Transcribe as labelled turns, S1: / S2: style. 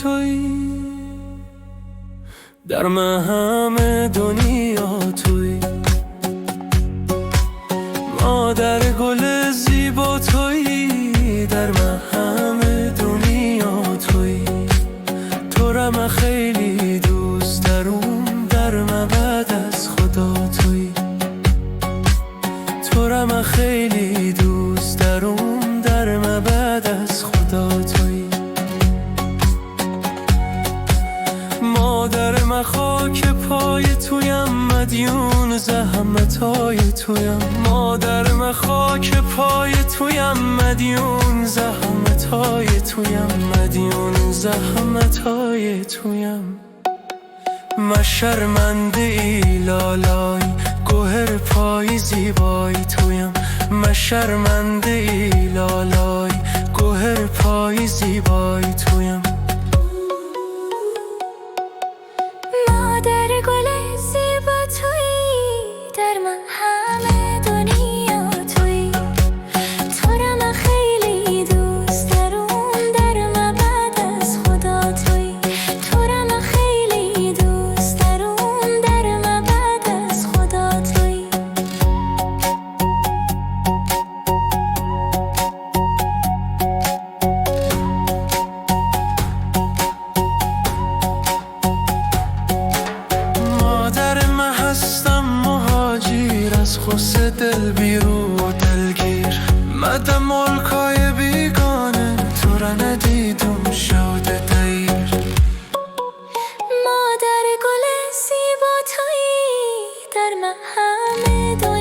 S1: تویی، در من همه دنیا تویی. مادر گل زیبا تویی، در من همه دنیا تویی. تو را من خیلی دوست دارم، در من بعد از خدا تویی. تو را من خیلی دوست دارم، در من بعد از خدا تویی. مادر من خاک پای تویم، مدیون زحمتای تویم. مادر من خاک پای تویم، مدیون زحمتای تویم. مدیون زحمتای تویم. من شرمنده ای لالای، گوهر پای زیبای تویم. من شرمنده ای لالای، گوهر پای زیبای تویم.
S2: مادر گل زیبا تویی، در من همه دنیا تویی. تو را من خیلی دوست دارم، در من بعد از خدا تویی. تو را من خیلی دوست دارم، در من بعد از خدا تویی.
S1: مادر من هستم مهاجر، از غصه دل بیرو دلگیر. مدم ملکای بیگانه، تو را ندیدم شده دیر.
S2: مادر گل زیبا تویی، در من همه دنیا